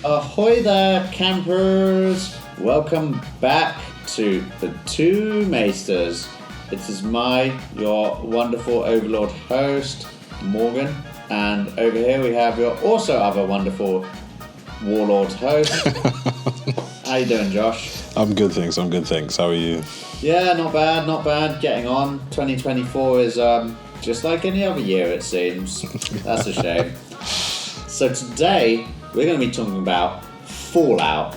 Ahoy there, campers! Welcome back to the Two Maesters. It is your wonderful overlord host, Morgan, and over here we have your also other wonderful warlord host. How you doing, Josh? I'm good, thanks. How are you? Yeah, not bad. Getting on. 2024 is just like any other year, it seems. That's a shame. So today we're going to be talking about Fallout.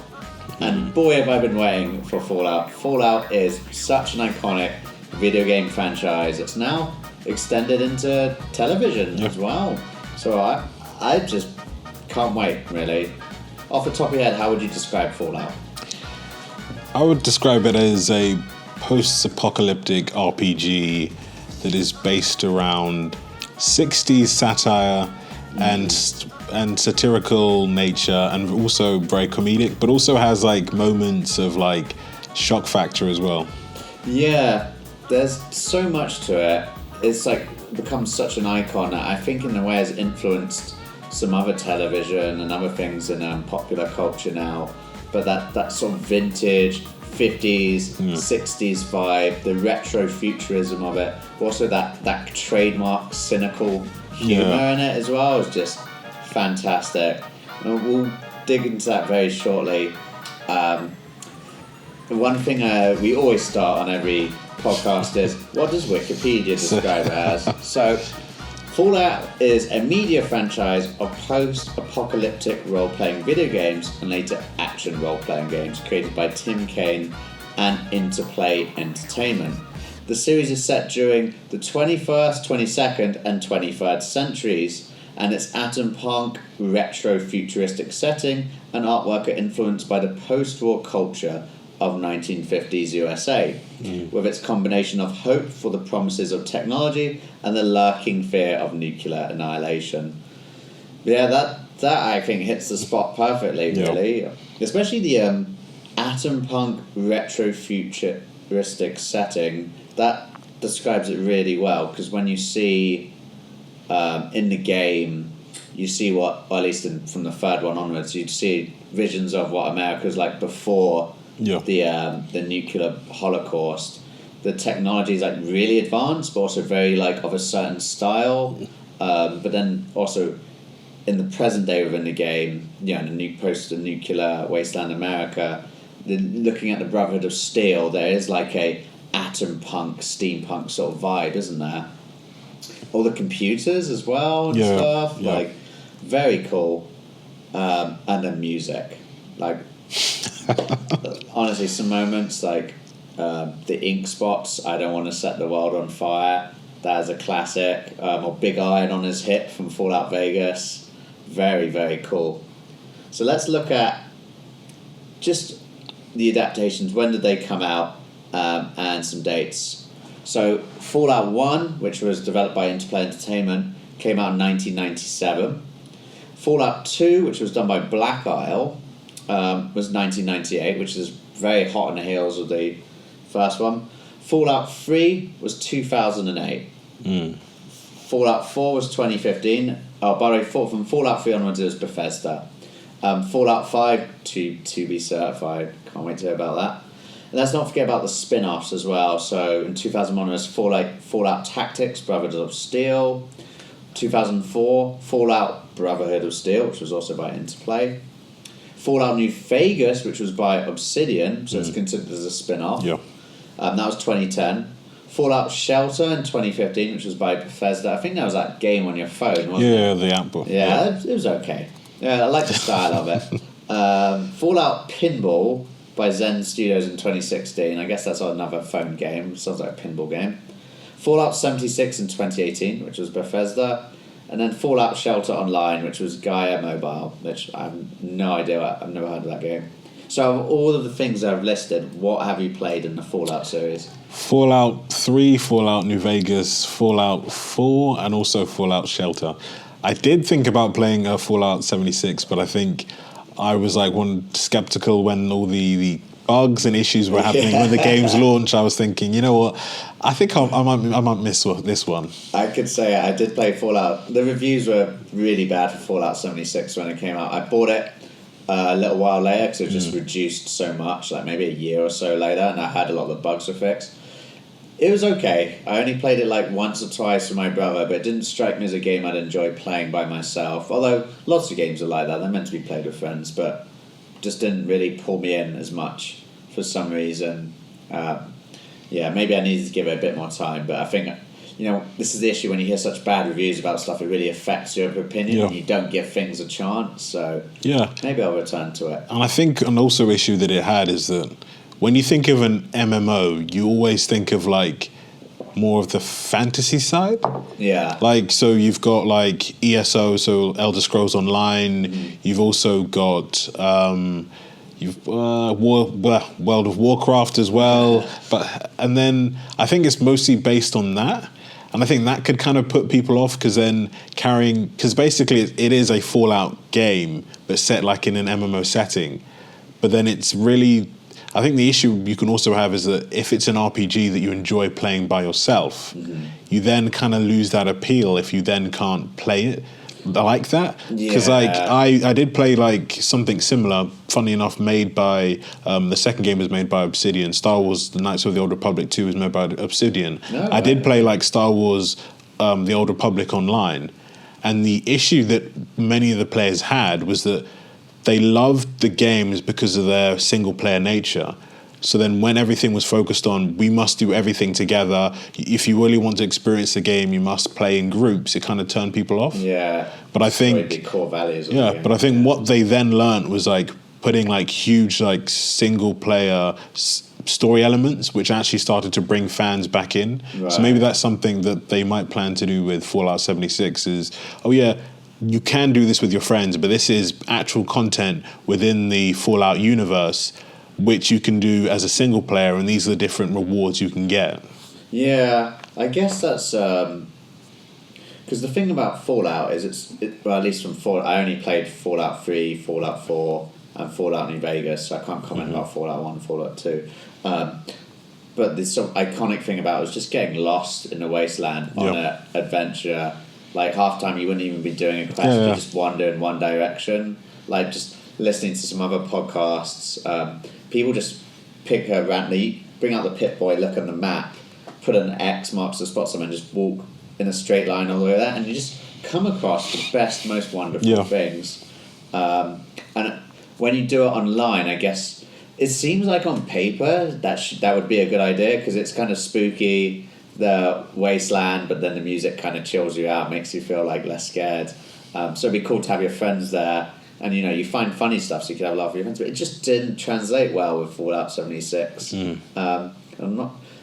And boy, have I been waiting for Fallout. Fallout is such an iconic video game franchise. It's now extended into television as well. So I just can't wait, really. Off the top of your head, how would you describe Fallout? I would describe it as a post-apocalyptic RPG that is based around 60s satire and satirical nature, and also very comedic, but also has like moments of like shock factor as well. Yeah, there's so much to it. It's like become such an icon. I think in a way has influenced some other television and other things in popular culture now. But that sort of vintage 50s, 60s vibe, the retro-futurism of it, also that trademark cynical humour in it as well is just fantastic. And we'll dig into that very shortly. The one thing we always start on every podcast is, what does Wikipedia describe it as? So, Fallout is a media franchise of post-apocalyptic role-playing video games and later action role-playing games created by Tim Kaine and Interplay Entertainment. The series is set during the 21st, 22nd and 23rd centuries, and its atom punk, retro-futuristic setting and artwork are influenced by the post-war culture of 1950s USA, with its combination of hope for the promises of technology and the lurking fear of nuclear annihilation. Yeah, that I think hits the spot perfectly, really. Especially the atom punk retro-futuristic setting, that describes it really well, because when you see in the game, you see what, or at least from the third one onwards, you'd see visions of what America's like before the nuclear holocaust. The technology is like really advanced, but also very like of a certain style. But then also in the present day within the game, in the post-nuclear wasteland America, looking at the Brotherhood of Steel, there is like a atom punk, steampunk sort of vibe, isn't there? All the computers as well and stuff, like very cool. And then music, like. Honestly, some moments like the ink spots, I Don't Want to Set the World on Fire, that is a classic. Or Big Iron on His Hip from Fallout Vegas, very, very cool. So let's look at just the adaptations. When did they come out, and some dates. So Fallout 1, which was developed by Interplay Entertainment, came out in 1997. Fallout 2, which was done by Black Isle, was 1998, which is very hot on the heels of the first one. Fallout 3 was 2008. Fallout 4 was 2015. Oh, by the way, from Fallout 3 onwards, it was Bethesda. Fallout 5 to be certified. Can't wait to hear about that. And let's not forget about the spin-offs as well. So in 2001, it was Fallout Tactics, Brotherhood of Steel. 2004, Fallout Brotherhood of Steel, which was also by Interplay. Fallout New Vegas, which was by Obsidian, so it's considered as a spin-off. That was 2010. Fallout Shelter in 2015, which was by Bethesda. I think that was that game on your phone, wasn't it? The app. It was okay. Yeah, I like the style of it. Fallout Pinball by Zen Studios in 2016. I guess that's another phone game. Sounds like a pinball game. Fallout 76 in 2018, which was Bethesda. And then Fallout Shelter Online, which was Gaia Mobile, which I have no idea. I've never heard of that game. So of all of the things I've listed, what have you played in the Fallout series? Fallout 3, Fallout New Vegas, Fallout 4, and also Fallout Shelter. I did think about playing Fallout 76, but I think I was like skeptical when all the bugs and issues were happening when the game's launch, I was thinking, you know what, I think I might miss this one. I could say I did play Fallout. The reviews were really bad for Fallout 76 when it came out. I bought it a little while later because it just reduced so much, like maybe a year or so later, and I had a lot of the bugs were fixed. It was okay. I only played it like once or twice with my brother, but it didn't strike me as a game I'd enjoy playing by myself. Although lots of games are like that. They're meant to be played with friends, but just didn't really pull me in as much for some reason. Maybe I needed to give it a bit more time, but I think, this is the issue when you hear such bad reviews about stuff, it really affects your opinion and you don't give things a chance. So maybe I'll return to it. And I think an also issue that it had is that when you think of an MMO, you always think of like more of the fantasy side. Yeah. Like, so you've got like ESO, so Elder Scrolls Online. Mm-hmm. You've also got World of Warcraft as well. And then I think it's mostly based on that. And I think that could kind of put people off because basically it is a Fallout game, but set like in an MMO setting. But then it's really, I think the issue you can also have is that if it's an RPG that you enjoy playing by yourself, you then kind of lose that appeal if you then can't play it like that. Because like I did play like something similar, funny enough, made by the second game was made by Obsidian. Star Wars: The Knights of the Old Republic 2 was made by Obsidian. I did play like Star Wars: The Old Republic Online, and the issue that many of the players had was that they loved the games because of their single player nature. So then when everything was focused on, we must do everything together. If you really want to experience the game, you must play in groups. It kind of turned people off. Yeah. But I think... the core values. But I think what they then learned was like putting like huge like single player story elements, which actually started to bring fans back in. Right. So maybe that's something that they might plan to do with Fallout 76 is, you can do this with your friends, but this is actual content within the Fallout universe, which you can do as a single player, and these are the different rewards you can get. Yeah, I guess that's... because the thing about Fallout is at least from Fallout, I only played Fallout 3, Fallout 4, and Fallout New Vegas, so I can't comment about Fallout 1 and Fallout 2. But the sort of iconic thing about it was just getting lost in the wasteland on an adventure. Like, half time you wouldn't even be doing a quest, you just wander in one direction. Like, just listening to some other podcasts, people just pick a randomly, bring out the Pip-Boy, look on the map, put an X marks the spot somewhere, and just walk in a straight line all the way there, and you just come across the best, most wonderful things. And when you do it online, I guess, it seems like on paper that would be a good idea, because it's kind of spooky, the wasteland, but then the music kind of chills you out, makes you feel like less scared. So it'd be cool to have your friends there, and you find funny stuff so you can have a laugh with your friends. But it just didn't translate well with Fallout 76. I'm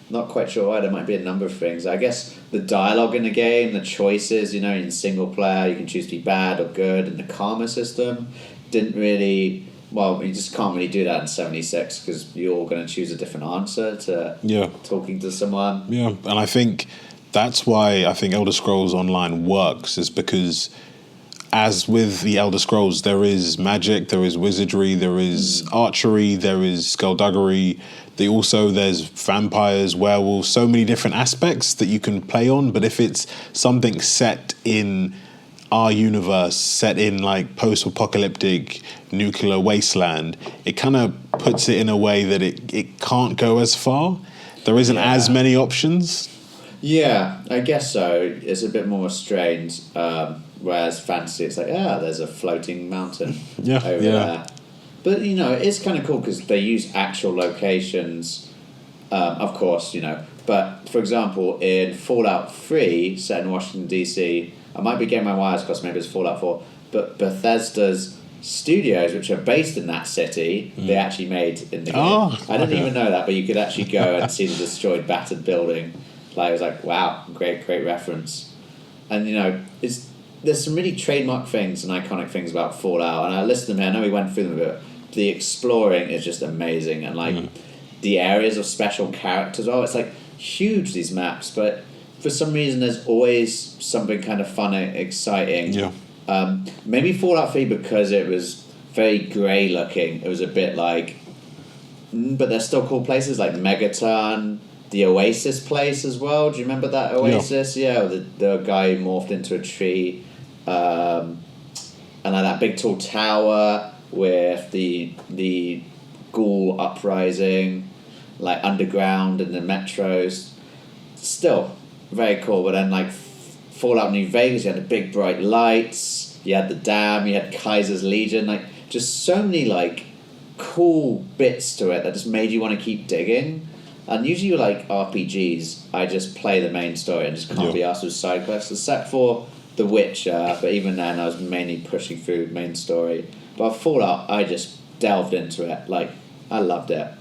not quite sure why. There might be a number of things. I guess the dialogue in the game, the choices, in single player, you can choose to be bad or good, and the karma system didn't really... Well, you just can't really do that in 76 because you're all going to choose a different answer to talking to someone. Yeah, and I think that's why I think Elder Scrolls Online works, is because as with the Elder Scrolls, there is magic, there is wizardry, there is archery, there is skullduggery. There's vampires, werewolves, so many different aspects that you can play on. But if it's something set in our universe, set in like post-apocalyptic nuclear wasteland, it kind of puts it in a way that it can't go as far. There isn't as many options. Yeah, I guess so. It's a bit more restrained, whereas fantasy, it's like, there's a floating mountain over there. But, it's kind of cool because they use actual locations, of course, But, for example, in Fallout 3, set in Washington, D.C., I might be getting my wires crossed, maybe it's Fallout 4, but Bethesda's studios, which are based in that city, they actually made in the game. I didn't even know that, but you could actually go and see the destroyed, battered building. Like, it was like, wow, great reference. And, there's some really trademark things and iconic things about Fallout, and I listed them here. I know we went through them, but the exploring is just amazing, and, like, the areas of special characters, it's, like, huge, these maps, but... For some reason, there's always something kind of fun and exciting. Yeah. Maybe Fallout 3 because it was very grey looking. It was a bit like but they're still cool places like Megaton, the Oasis place as well. Do you remember that Oasis? Yeah, the guy who morphed into a tree, and like that big tall tower with the ghoul uprising, like underground and the metros. Still very cool. But then like Fallout New Vegas, you had the big bright lights, you had the dam, you had Kaiser's Legion, like just so many like cool bits to it that just made you want to keep digging. And usually like RPGs, I just play the main story and just can't be asked with side quests, except for The Witcher, but even then I was mainly pushing through main story. But Fallout, I just delved into it, like I loved it.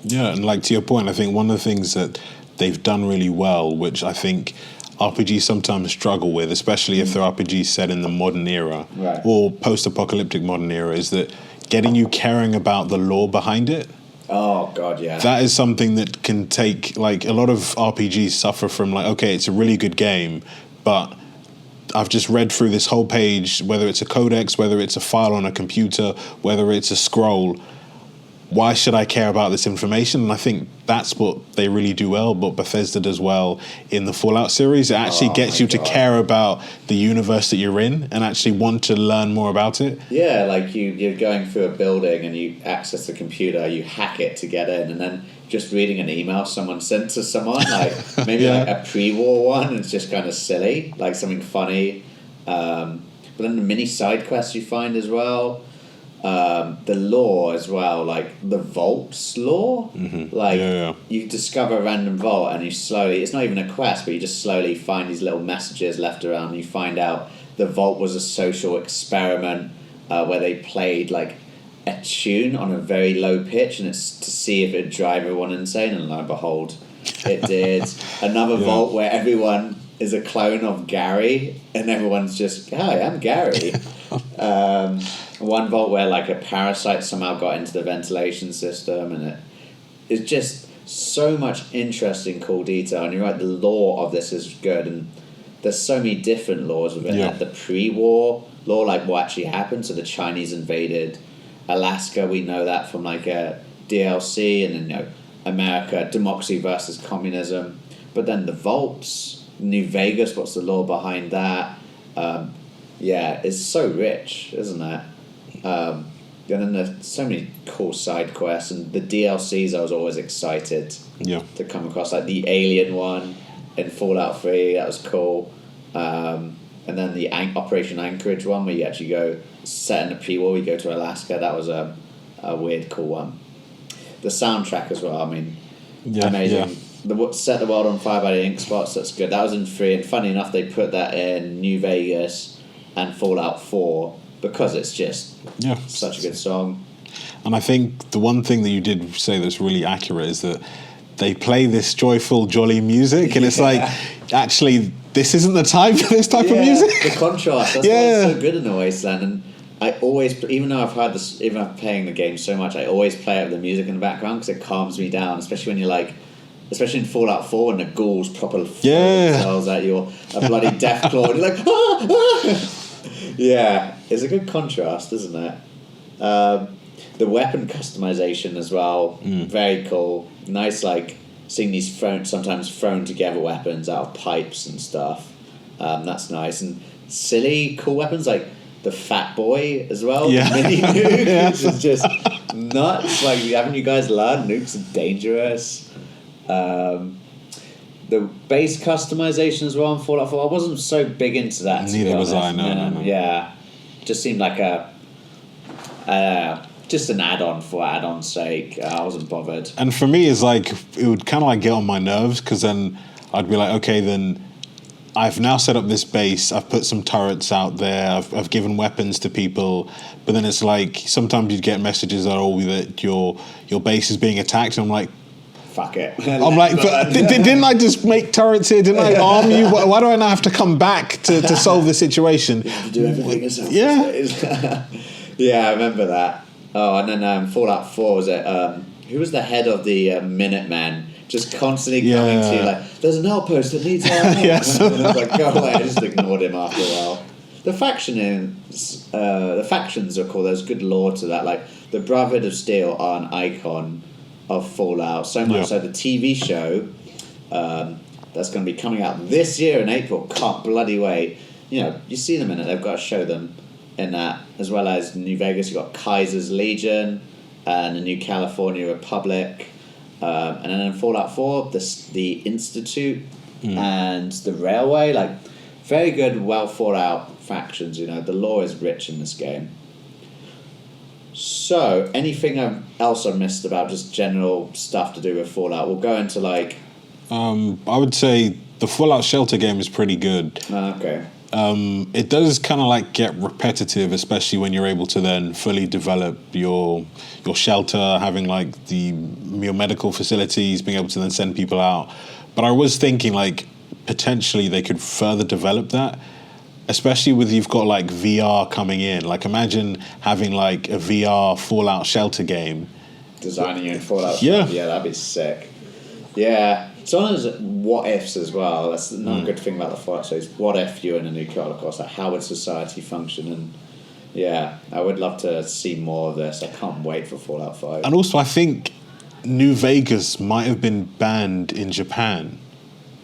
Yeah, and like to your point, I think one of the things that they've done really well, which I think RPGs sometimes struggle with, especially if they're RPGs set in the modern era or post-apocalyptic modern era, is that getting you caring about the lore behind it. Oh god, yeah. That is something that can take, like, a lot of RPGs suffer from, like, okay, it's a really good game, but I've just read through this whole page, whether it's a codex, whether it's a file on a computer, whether it's a scroll. Why should I care about this information? And I think that's what they really do well, but Bethesda does well in the Fallout series. It actually gets you to care about the universe that you're in and actually want to learn more about it. Yeah, like you're going through a building and you access the computer, you hack it to get in, and then just reading an email someone sent to someone, like maybe like a pre-war one, it's just kind of silly, like something funny. But then the mini side quests you find as well. The lore as well, like the vaults lore, like you discover a random vault and you slowly, it's not even a quest, but you just slowly find these little messages left around and you find out the vault was a social experiment where they played like a tune on a very low pitch and it's to see if it'd drive everyone insane, and lo and behold it did. Another vault where everyone is a clone of Gary and everyone's just, hi, I'm Gary. One vault where like a parasite somehow got into the ventilation system, and it's just so much interesting, cool detail. And you're right, the lore of this is good, and there's so many different laws of it. Like the pre-war lore, like what actually happened. So the Chinese invaded Alaska, we know that from like a DLC, and then America, democracy versus communism. But then the vaults, New Vegas, what's the lore behind that? It's so rich, isn't it? And then there's so many cool side quests, and the DLCs I was always excited to come across, like the Alien one in Fallout 3, that was cool. And then the Operation Anchorage one, where you actually go set in the pre-war, you go to Alaska, that was a weird, cool one. The soundtrack as well, I mean, amazing. Set the world on fire by the Ink Spots, that's good. That was in 3, and funny enough, they put that in New Vegas and Fallout 4 because it's just such a good song. And I think the one thing that you did say that's really accurate is that they play this joyful, jolly music, and it's like, actually, this isn't the time for this type of music. The contrast, that's why it's so good in the Wasteland. And I always, even though I've had this, even after playing the game so much, I always play it with the music in the background because it calms me down, especially when you're like, especially in Fallout 4 when the ghouls properly throw themselves at you, or a bloody death claw, and you're like, Yeah, it's a good contrast, isn't it? The weapon customization as well, very cool. Nice, like, seeing these sometimes thrown together weapons out of pipes and stuff. That's nice. And silly, cool weapons, like the Fat Boy as well. Yeah. The mini nuke, which is just nuts. Like, haven't you guys learned? Nukes are dangerous. The base customization as well in Fallout 4, I wasn't so big into that. Neither was I, no. Yeah. Just seemed like just an add-on for add-on's sake. I wasn't bothered. And for me, it's like, it would kind of like get on my nerves, because then I'd be like, okay, then I've now set up this base, I've put some turrets out there, I've given weapons to people, but then it's like, sometimes you'd get messages that your base is being attacked, and I'm like, fuck it. I'm like, but didn't I just make turrets here? Didn't I arm you? Why do I now have to come back to solve the situation? You have to do everything yourself. Yeah. Yeah, I remember that. Oh, and then Fallout 4 was it? Who was the head of the Minutemen? Just constantly coming to you like, there's an outpost that needs our help. Yes. And I was like, go away. I just ignored him after a while. The factions are cool. There's good lore to that. Like the Brotherhood of Steel are an icon of Fallout. So much so the TV show that's going to be coming out this year in April. Can't bloody wait. You know, you see them in it. They've got to show them in that, as well as New Vegas. You've got Kaiser's Legion and the New California Republic. And then in Fallout 4, the Institute and the Railway. Like, very good, well thought out factions. You know, the lore is rich in this game. So, anything else I missed about just general stuff to do with Fallout? We'll go into like... I would say the Fallout Shelter game is pretty good. Okay. It does kind of like get repetitive, especially when you're able to then fully develop your shelter, having like your medical facilities, being able to then send people out. But I was thinking like potentially they could further develop that, especially with you've got like VR coming in. Like imagine having like a VR Fallout Shelter game. Designing your own Fallout. Yeah. Yeah, that'd be sick. Yeah. So on as what ifs as well. That's another good thing about the Fallout series. What if you're in a nuclear holocaust? Like how would society function? And yeah, I would love to see more of this. I can't wait for Fallout 5. And also I think New Vegas might have been banned in Japan.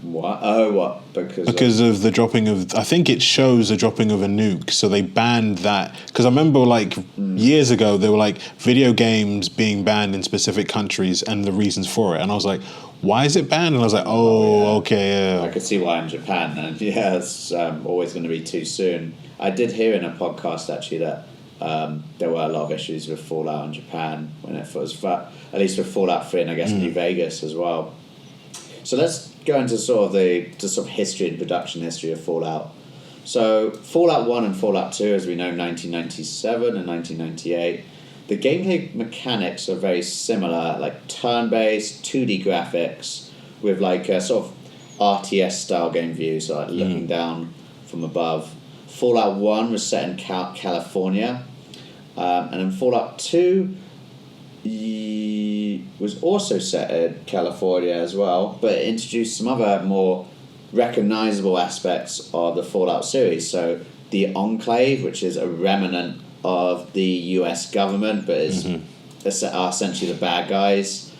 What? Oh, what? Because of the dropping of... I think it shows the dropping of a nuke, so they banned that. Because I remember, like, years ago, there were, like, video games being banned in specific countries and the reasons for it. And I was like, why is it banned? And I was like, okay, yeah. I could see why in Japan. And yeah, it's always going to be too soon. I did hear in a podcast, actually, that there were a lot of issues with Fallout in Japan when it was... at least with Fallout 3 and, I guess, New Vegas as well. So let's go into sort of the history and production history of Fallout. So Fallout 1 and Fallout 2, as we know, 1997 and 1998. The gameplay mechanics are very similar, like turn-based, 2D graphics with like a sort of RTS-style game view, so like looking down from above. Fallout 1 was set in California, and then Fallout 2... was also set in California as well, but it introduced some other more recognizable aspects of the Fallout series. So the Enclave, which is a remnant of the US government, but are essentially the bad guys.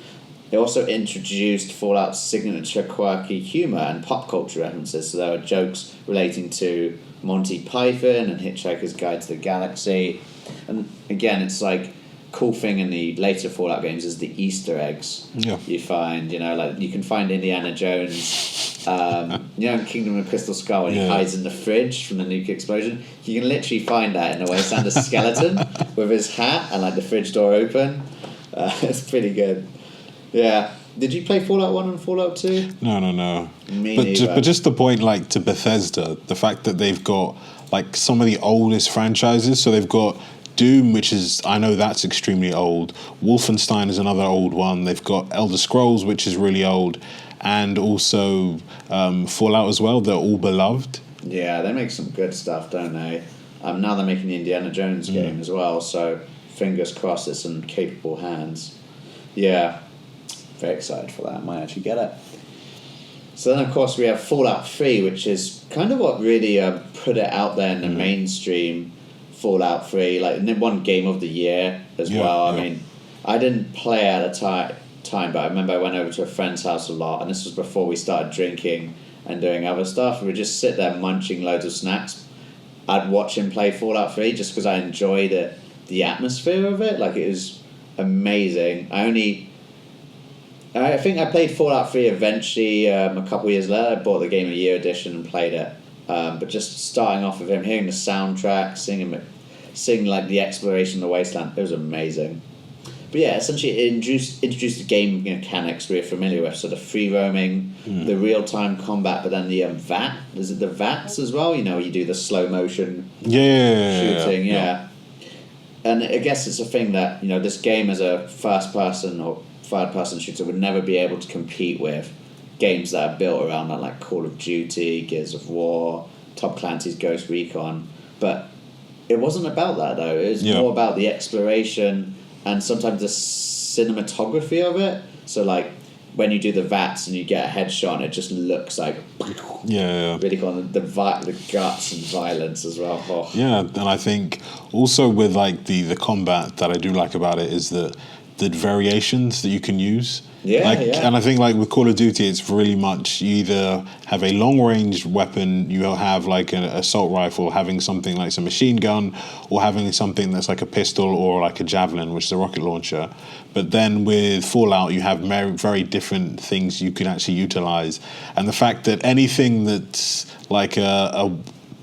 It also introduced Fallout's signature quirky humor and pop culture references. So there were jokes relating to Monty Python and Hitchhiker's Guide to the Galaxy. And again, it's like cool thing in the later Fallout games is the Easter eggs you find. You know, like you can find Indiana Jones, you know, in Kingdom of Crystal Skull when he hides in the fridge from the nuclear explosion. You can literally find that in a Wasteland skeleton with his hat and like the fridge door open. It's pretty good. Yeah. Did you play Fallout 1 and Fallout 2? No. Me But just the point, like, to Bethesda, the fact that they've got, like, some of the oldest franchises. So they've got Doom, which is, I know that's extremely old. Wolfenstein is another old one. They've got Elder Scrolls, which is really old. And also Fallout as well. They're all beloved. Yeah, they make some good stuff, don't they? Now they're making the Indiana Jones game as well. So fingers crossed it's in capable hands. Yeah. Very excited for that. I might actually get it. So then, of course, we have Fallout 3, which is kind of what really put it out there in the mainstream. Fallout 3, like, and it won Game of the Year as well. I mean, I didn't play at a time, but I remember I went over to a friend's house a lot, and this was before we started drinking and doing other stuff. We would just sit there munching loads of snacks. I'd watch him play Fallout 3 just because I enjoyed it, the atmosphere of it. Like, it was amazing. I think I played Fallout 3 eventually a couple years later. I bought the Game of the Year edition and played it. But just starting off with him, hearing the soundtrack, singing like the exploration of the wasteland, it was amazing. But yeah, essentially it introduced the game mechanics we're familiar with. So the free roaming, the real-time combat, but then the VAT. Is it the VATs as well? You know, you do the slow motion shooting. Yeah. And I guess it's a thing that, you know, this game as a first-person or third-person shooter would never be able to compete with games that are built around that, like Call of Duty, Gears of War, Tom Clancy's Ghost Recon. But it wasn't about that, though. It was more about the exploration and sometimes the cinematography of it. So, like, when you do the VATs and you get a headshot, it just looks like really cool. The guts and violence as well. Oh. Yeah, and I think also with, like, the combat that I do like about it is that the variations that you can use. Yeah, And I think like with Call of Duty, it's really much you either have a long range weapon, you have like an assault rifle, having something like a machine gun, or having something that's like a pistol or like a javelin, which is a rocket launcher. But then with Fallout, you have very different things you can actually utilize, and the fact that anything that's like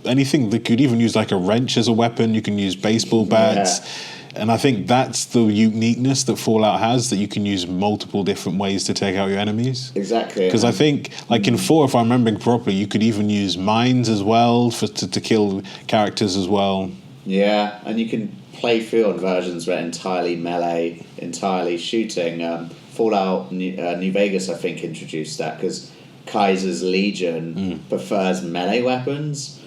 anything that could even use like a wrench as a weapon, you can use baseball bats. Yeah. And I think that's the uniqueness that Fallout has, that you can use multiple different ways to take out your enemies. Exactly. Because I think, like in 4, if I'm remembering properly, you could even use mines as well to kill characters as well. Yeah, and you can play through on versions where entirely melee, entirely shooting. Fallout New Vegas, I think, introduced that because Kaiser's Legion prefers melee weapons.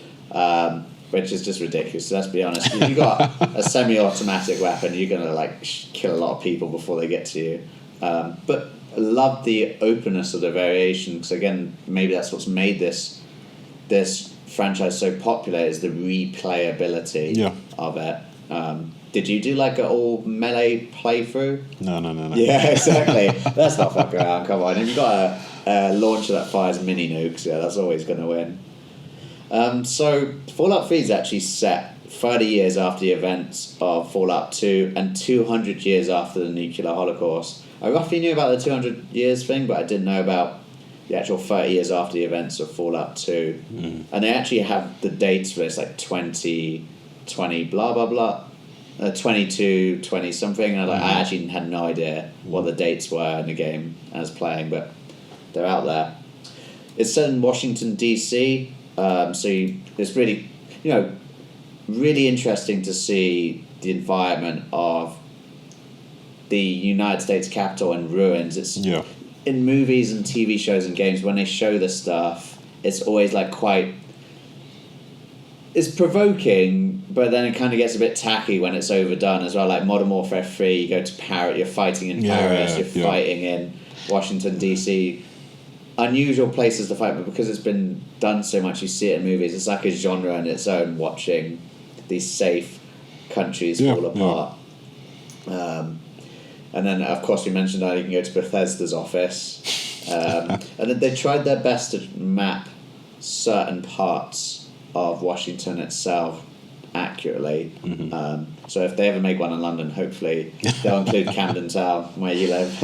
Which is just ridiculous. So let's be honest. If you've got a semi-automatic weapon, you're gonna like kill a lot of people before they get to you. But I love the openness of the variation because again, maybe that's what's made this franchise so popular is the replayability of it. Did you do like an all melee playthrough? No. Yeah, exactly. Let's not fuck around. Come on. If you've got a launcher that fires mini nukes, yeah, that's always gonna win. So Fallout 3 is actually set 30 years after the events of Fallout 2 and 200 years after the nuclear holocaust. I roughly knew about the 200 years thing, but I didn't know about the actual 30 years after the events of Fallout 2. And they actually have the dates for this, like 2020 blah blah blah, 22, 20 something. And I actually had no idea what the dates were in the game I was playing, but they're out there. It's set in Washington, D.C., it's really, really interesting to see the environment of the United States Capitol in ruins. It's in movies and TV shows and games when they show this stuff. It's always like it's provoking, but then it kind of gets a bit tacky when it's overdone as well. Like Modern Warfare 3, you go to Paris, you're fighting in Paris, you're fighting in Washington D.C. Unusual places to fight, but because it's been done so much, you see it in movies. It's like a genre in its own, watching these safe countries fall apart. And then, of course, we mentioned how you can go to Bethesda's office. And then they tried their best to map certain parts of Washington itself accurately. So if they ever make one in London, hopefully they'll include Camden Town, where you live.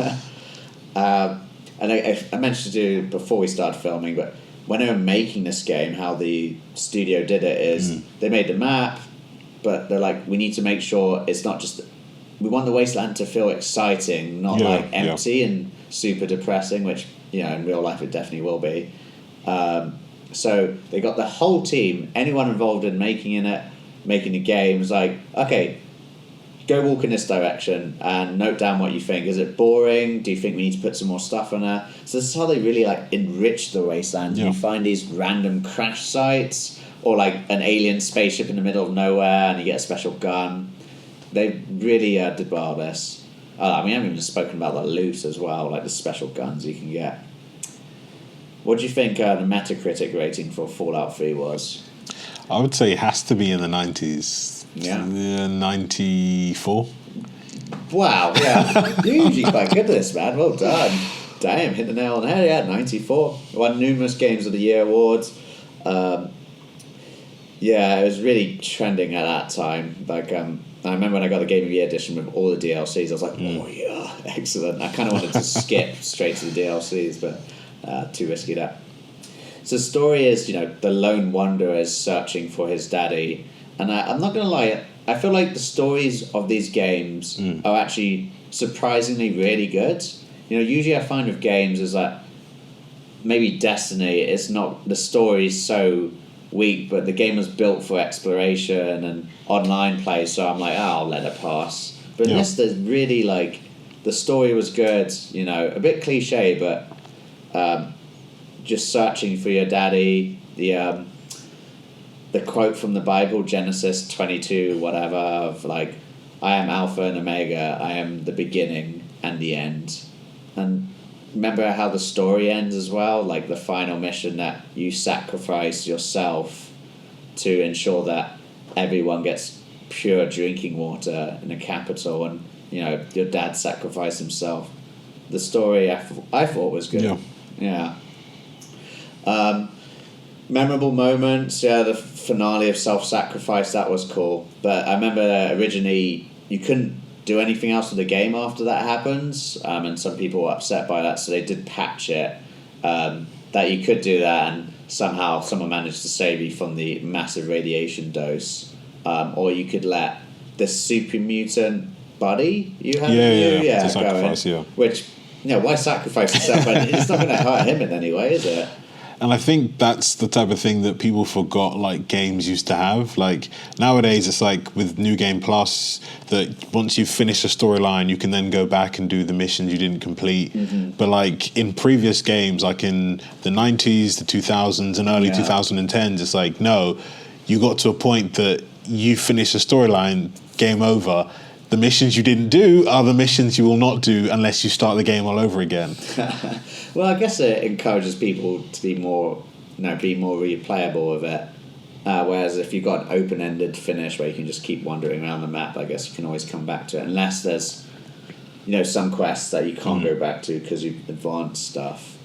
And I mentioned to you before we started filming, but when they were making this game, how the studio did it is they made the map, but they're like, we need to make sure it's not just... We want the wasteland to feel exciting, not empty and super depressing, which, in real life it definitely will be. So they got the whole team, anyone involved in making the game, was like, okay, go walk in this direction and note down what you think. Is it boring? Do you think we need to put some more stuff on there? So this is how they really enrich the wasteland. You find these random crash sites or like an alien spaceship in the middle of nowhere and you get a special gun. They really did well this. I haven't even spoken about the loot as well, like the special guns you can get. What do you think the Metacritic rating for Fallout 3 was? I would say it has to be in the 90s. 94. Wow, yeah. You're usually quite good at this, man. Well done. Damn, hit the nail on the head. Yeah, 94. Won numerous Games of the Year awards. It was really trending at that time. Like, I remember when I got the Game of the Year edition with all the DLCs, I was like, oh yeah, excellent. I kind of wanted to skip straight to the DLCs, but too risky that. So the story is, the lone wanderer is searching for his daddy. And I'm not going to lie, I feel like the stories of these games are actually surprisingly really good. Usually I find with games is that maybe Destiny, it's not, the story's so weak, but the game was built for exploration and online play, so I'm like, I'll let it pass. But in this, there's really the story was good, a bit cliche, but just searching for your daddy, the quote from the Bible, Genesis 22, whatever, of I am Alpha and Omega, I am the beginning and the end. And remember how the story ends as well? Like the final mission that you sacrifice yourself to ensure that everyone gets pure drinking water in the capital. And your dad sacrificed himself. The story I thought was good. Yeah. Memorable moments, the finale of self-sacrifice, that was cool. But I remember originally you couldn't do anything else with the game after that happens, and some people were upset by that, so they did patch it, that you could do that, and somehow someone managed to save you from the massive radiation dose, or you could let the super mutant buddy you have sacrifice, which, why sacrifice yourself when it's not going to hurt him in any way, is it? And I think that's the type of thing that people forgot, like, games used to have. Like, nowadays it's like with New Game Plus that once you've finished a storyline, you can then go back and do the missions you didn't complete. But, like, in previous games, like in the 90s, the 2000s, and early 2010s, it's like, no, you got to a point that you finished a storyline, game over. The missions you didn't do are the missions you will not do unless you start the game all over again. Well, I guess it encourages people to be more replayable with it. Whereas if you've got an open-ended finish where you can just keep wandering around the map, I guess you can always come back to it, unless there's, some quests that you can't go back to because you've advanced stuff.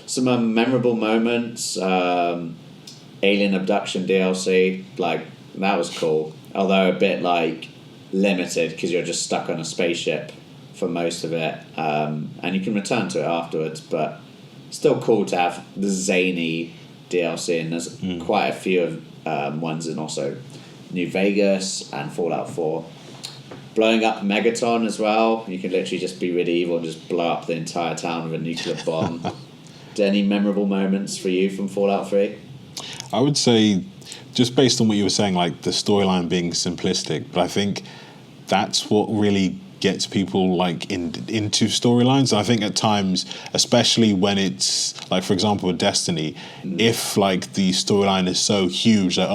Some memorable moments. Alien Abduction DLC, like, that was cool. Although a bit, like, limited because you're just stuck on a spaceship for most of it, and you can return to it afterwards, but still cool to have the zany DLC, and there's quite a few of ones in also New Vegas and Fallout 4. Blowing up Megaton as well, you can literally just be really evil and just blow up the entire town with a nuclear bomb. Any memorable moments for you from Fallout 3? I would say, just based on what you were saying, like the storyline being simplistic, but I think that's what really gets people like into storylines. And I think at times, especially when it's like, for example, with Destiny, if like the storyline is so huge that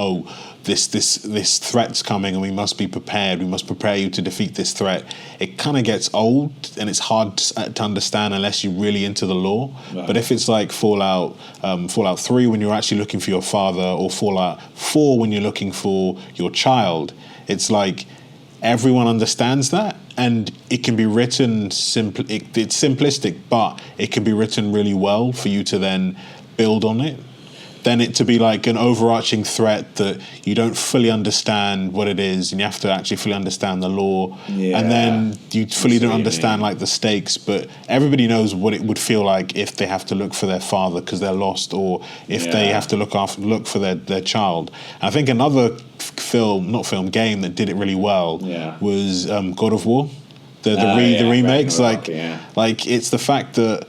this threat's coming and we must be prepared, we must prepare you to defeat this threat, it kind of gets old and it's hard to understand unless you're really into the lore. Right. But if it's like Fallout 3 when you're actually looking for your father, or Fallout 4 when you're looking for your child, it's like everyone understands that, and it can be written it's simplistic, but it can be written really well for you to then build on it. Then it to be like an overarching threat that you don't fully understand what it is, and you have to actually fully understand the lore. Yeah. And then you fully don't understand like the stakes, but everybody knows what it would feel like if they have to look for their father because they're lost, or if they have to look for their child. And I think another game that did it really well was God of War, the remakes. Like it's the fact that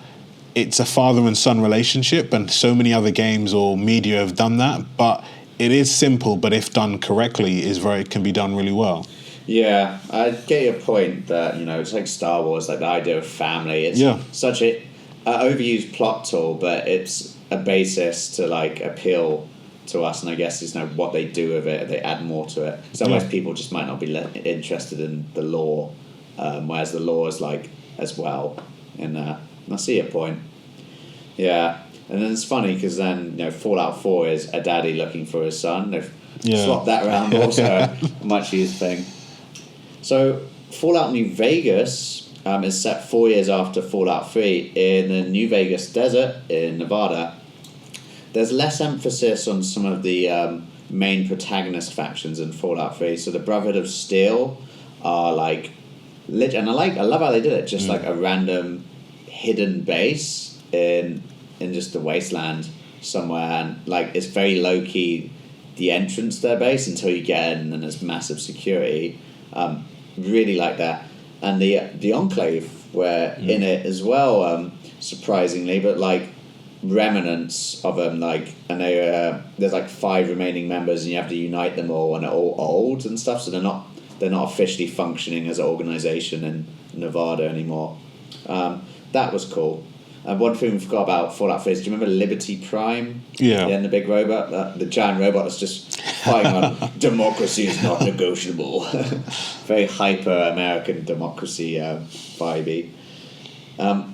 it's a father and son relationship, and so many other games or media have done that. But it is simple, but if done correctly, it can be done really well. Yeah, I get your point that it's like Star Wars, like the idea of family. It's such an overused plot tool, but it's a basis to like appeal to us, and I guess is what they do with it. They add more to it. Sometimes people just might not be interested in the lore, whereas the lore is like as well in that. I see your point. Yeah, and then it's funny because then Fallout 4 is a daddy looking for his son. They've swapped that around, also a much used thing. So Fallout New Vegas is set 4 years after Fallout 3 in the New Vegas desert in Nevada. There's less emphasis on some of the main protagonist factions in Fallout 3. So the Brotherhood of Steel are like, and I love how they did it. Just like a random hidden base in just the wasteland somewhere, and like it's very low key the entrance to their base until you get in, and there's massive security. Really like that, and the Enclave were in it as well, surprisingly, but like remnants of them, like, and there's like 5 remaining members, and you have to unite them all, and they're all old and stuff, so they're not officially functioning as an organization in Nevada anymore. That was cool. And one thing we forgot about Fallout 3 is, do you remember Liberty Prime? Yeah. And the big robot, the giant robot that's just fighting on democracy is not negotiable. Very hyper-American democracy vibey.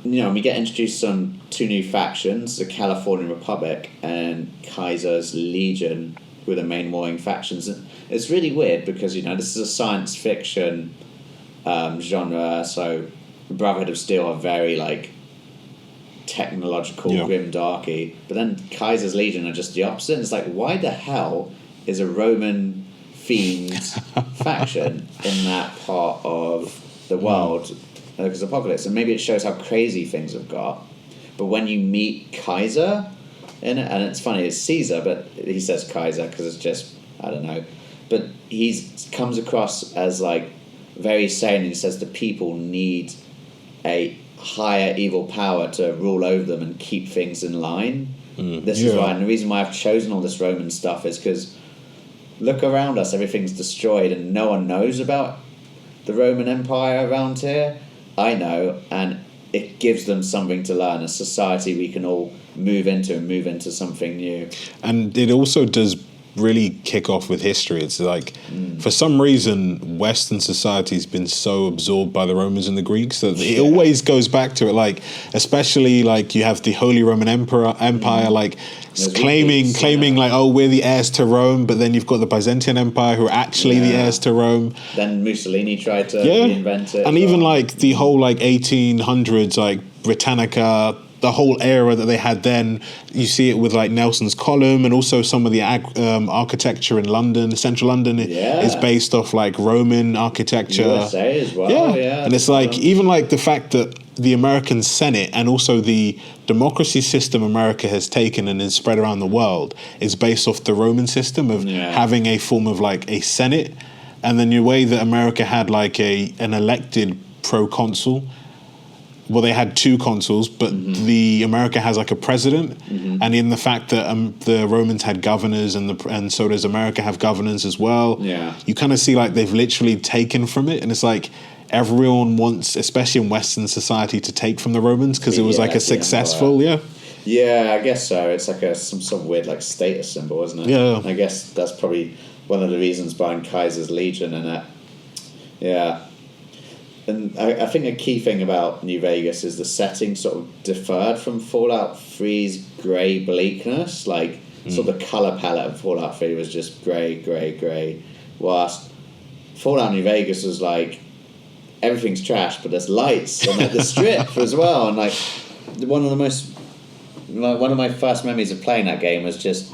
We get introduced to 2 new factions, the California Republic and Kaiser's Legion, were the main warring factions. And it's really weird because, this is a science fiction genre. So Brotherhood of Steel are very like technological, grim darky, but then Kaiser's Legion are just the opposite. It's like, why the hell is a Roman fiend faction in that part of the world? Because Apocalypse, and maybe it shows how crazy things have got. But when you meet Kaiser in it, and it's funny, it's Caesar, but he says Kaiser because it's just, I don't know. But he comes across as like very sane, and he says the people need a higher evil power to rule over them and keep things in line. This is why, and the reason why I've chosen all this Roman stuff is because look around us, everything's destroyed, and no one knows about the Roman Empire around here. I know, and it gives them something to learn, a society we can all move into something new. And it also does really kick off with history. It's like, for some reason, Western society's been so absorbed by the Romans and the Greeks that it always goes back to it. Like, especially like you have the Holy Roman Empire, like claiming like, oh, we're the heirs to Rome, but then you've got the Byzantine Empire who are actually the heirs to Rome. Then Mussolini tried to reinvent it. And even like the whole like 1800s, like Britannica, the whole era that they had then, you see it with like Nelson's Column, and also some of the architecture in London, central London is based off like Roman architecture. USA as well, And it's like, even like the fact that the American Senate and also the democracy system America has taken and is spread around the world is based off the Roman system of having a form of like a Senate, and then the way that America had like an elected proconsul. Well, they had two consuls, but the America has like a president, and in the fact that the Romans had governors, and so does America have governors as well. You kind of see like they've literally taken from it, and it's like everyone wants, especially in Western society, to take from the Romans because it was like a successful, I guess so. It's like some sort of weird like status symbol, isn't it? Yeah. I guess that's probably one of the reasons behind Kaiser's Legion in it. Yeah. And I think a key thing about New Vegas is the setting sort of differed from Fallout 3's grey bleakness. Like, sort of the colour palette of Fallout 3 was just grey. Whilst Fallout New Vegas was like, everything's trash, but there's lights, and like the strip as well. And like, one of my first memories of playing that game was just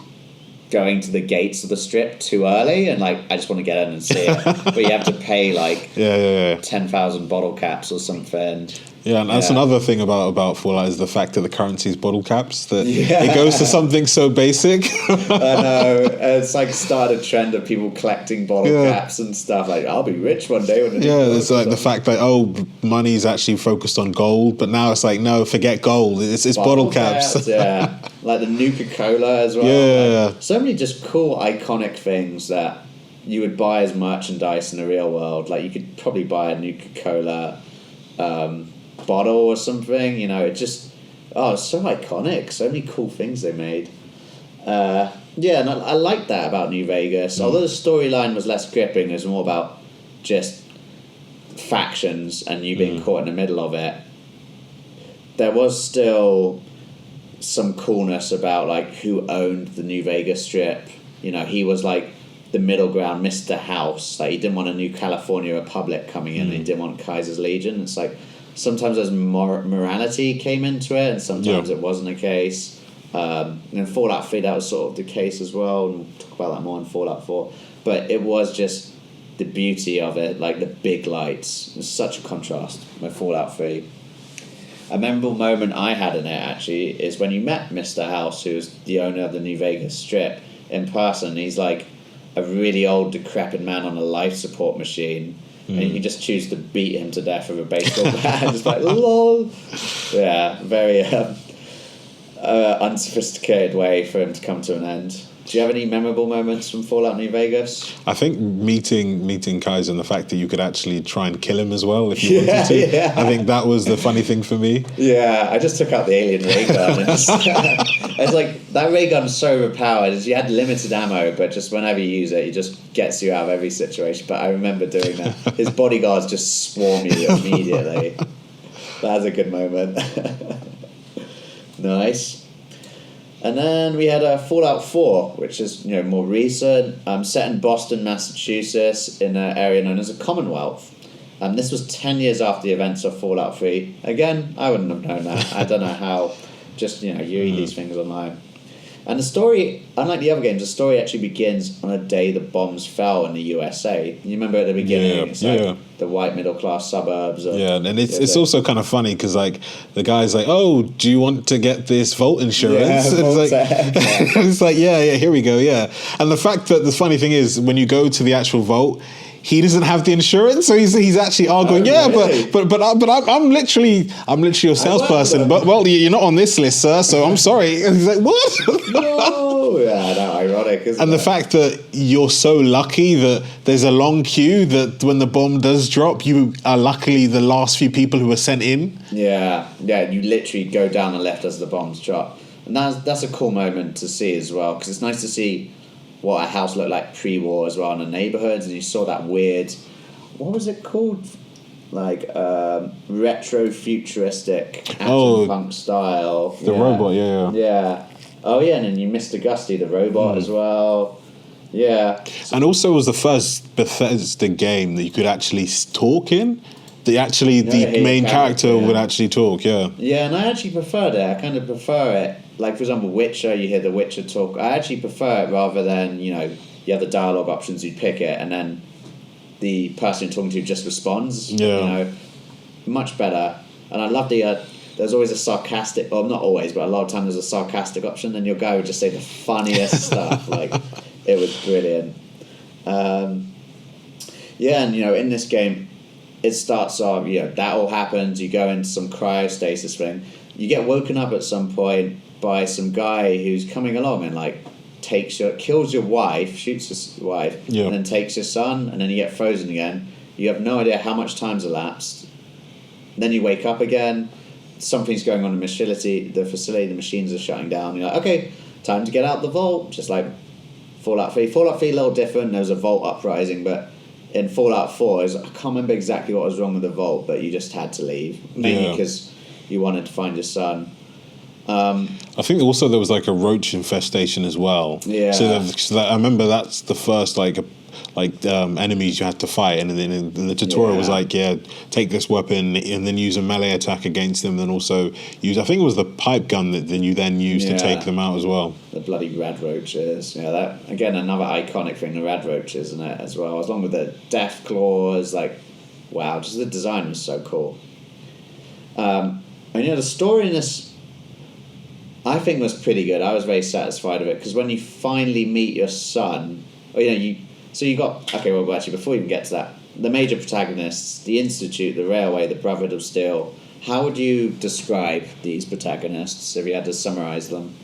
going to the gates of the strip too early, and like I just want to get in and see it, but you have to pay like 10,000 bottle caps or something. Yeah, and that's another thing about Fallout is the fact that the currency is bottle caps, that it goes to something so basic. I know, it's like started a trend of people collecting bottle caps and stuff, like I'll be rich one day. It's like the fact that, money is actually focused on gold, but now it's like, no, forget gold, it's bottle caps. Like the Nuka-Cola as well. Like, so many just cool, iconic things that you would buy as merchandise in the real world. Like you could probably buy a Nuka-Cola bottle or something, it's just it's so iconic, so many cool things they made. And I like that about New Vegas. Although the storyline was less gripping, it was more about just factions and you being caught in the middle of it. There was still some coolness about like who owned the New Vegas Strip. He was like the middle ground, Mr. House. Like he didn't want a new California Republic coming in, and he didn't want Kaiser's Legion. It's like sometimes there's morality came into it, and sometimes it wasn't the case. In Fallout 3, that was sort of the case as well, and we'll talk about that more in Fallout 4. But it was just the beauty of it, like the big lights. It's such a contrast with Fallout 3. A memorable moment I had in it, actually, is when you met Mr. House, who's the owner of the New Vegas Strip, in person. He's like a really old, decrepit man on a life support machine. And you can just choose to beat him to death with a baseball bat. Just like, lol. Yeah, very unsophisticated way for him to come to an end. Do you have any memorable moments from Fallout New Vegas? I think meeting Kaiser and the fact that you could actually try and kill him as well if you wanted to. Yeah. I think that was the funny thing for me. Yeah, I just took out the alien ray gun. It's like, that ray gun's so overpowered. You had limited ammo, but just whenever you use it, it just gets you out of every situation. But I remember doing that. His bodyguards just swarm you immediately. That was a good moment. Nice. And then we had Fallout 4, which is more recent, set in Boston, Massachusetts, in an area known as a Commonwealth. This was 10 years after the events of Fallout 3. Again, I wouldn't have known that. I don't know how. Just, you read these things online. And the story, unlike the other games, the story actually begins on a day the bombs fell in the USA. You remember at the beginning, it's like the white middle class suburbs. And it's also kind of funny because like the guy's like, "Oh, do you want to get this Vault insurance?" It's like, yeah, here we go, yeah. And the fact that the funny thing is, when you go to the actual Vault, he doesn't have the insurance, so he's actually arguing. Really? but I'm literally your salesperson. But well, you're not on this list, sir. So I'm sorry. And he's like, what? No, yeah, no, ironic. And the fact that you're so lucky that there's a long queue that when the bomb does drop, you are luckily the last few people who are sent in. Yeah, you literally go down the left as the bombs drop, and that's a cool moment to see as well, because it's nice to see what a house looked like pre-war as well in the neighborhoods, and you saw that weird, what was it called, like retro-futuristic action punk style. The robot, yeah. Oh yeah, and then you Mr. Gusty the robot as well. Yeah. And also it was the first Bethesda game that you could actually talk in. The main character would actually talk. Yeah, and I actually preferred it. I kind of prefer it. Like, for example, Witcher, you hear the Witcher talk. I actually prefer it rather than, you have the dialogue options, you'd pick it, and then the person you're talking to just responds. Much better. And I love there's always a sarcastic, or not always, but a lot of times there's a sarcastic option, and your guy would just say the funniest stuff. Like, it was brilliant. And, in this game, it starts off, that all happens, you go into some cryostasis thing. You get woken up at some point by some guy who's coming along and like kills your wife, shoots your wife, and then takes your son, and then you get frozen again. You have no idea how much time's elapsed. Then you wake up again. Something's going on in the facility. The machines are shutting down. You're like, okay, time to get out the vault. Just like Fallout 3. Fallout 3 a little different. There was a vault uprising, but in Fallout 4, I can't remember exactly what was wrong with the vault, but you just had to leave, mainly because you wanted to find your son. I think also there was like a roach infestation as well. Yeah. So I remember that's the first enemies you had to fight, and then the tutorial was like, take this weapon and then use a melee attack against them. Then also use, I think it was the pipe gun that then you use to take them out as well. The bloody rad roaches. Yeah, that again another iconic thing, the rad roaches, isn't it, as well? Along with the death claws, like, wow, just the design was so cool. And the story in this, I think, was pretty good. I was very satisfied with it, because when you finally meet your son, actually, before we even get to that, the major protagonists, the Institute, the Railway, the Brotherhood of Steel, how would you describe these protagonists if you had to summarise them?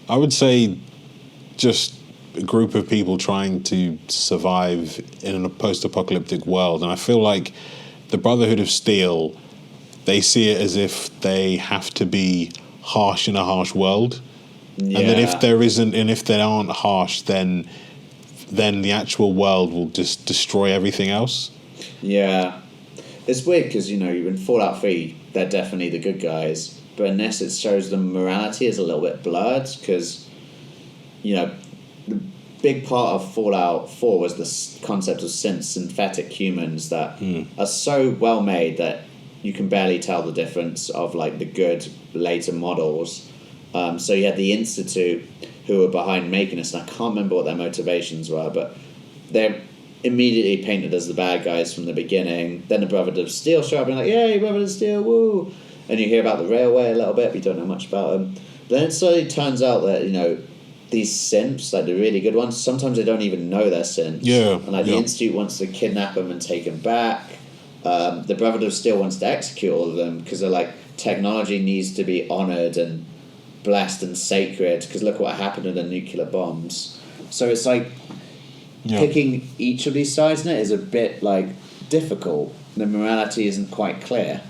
I would say just a group of people trying to survive in a post-apocalyptic world, and I feel like the Brotherhood of Steel, they see it as if they have to be harsh in a harsh world. Yeah. And then if they aren't harsh, then the actual world will just destroy everything else. Yeah. It's weird because, in Fallout 3, they're definitely the good guys. But in this, it shows the morality is a little bit blurred because, the big part of Fallout 4 was the concept of synthetic humans that are so well made that you can barely tell the difference of, like, the good later models. So you had the Institute who were behind making this, and I can't remember what their motivations were, but they're immediately painted as the bad guys from the beginning. Then the Brotherhood of Steel show up and like, yay, Brotherhood of Steel, woo! And you hear about the Railway a little bit, but you don't know much about them. Then it slowly turns out that, these synths, like the really good ones, sometimes they don't even know they're synths. Yeah. And the Institute wants to kidnap them and take them back. The Brotherhood of Steel wants to execute all of them because they're like, technology needs to be honoured and blessed and sacred, because look what happened to the nuclear bombs. So it's like picking each of these sides in it is a bit like difficult. The morality isn't quite clear.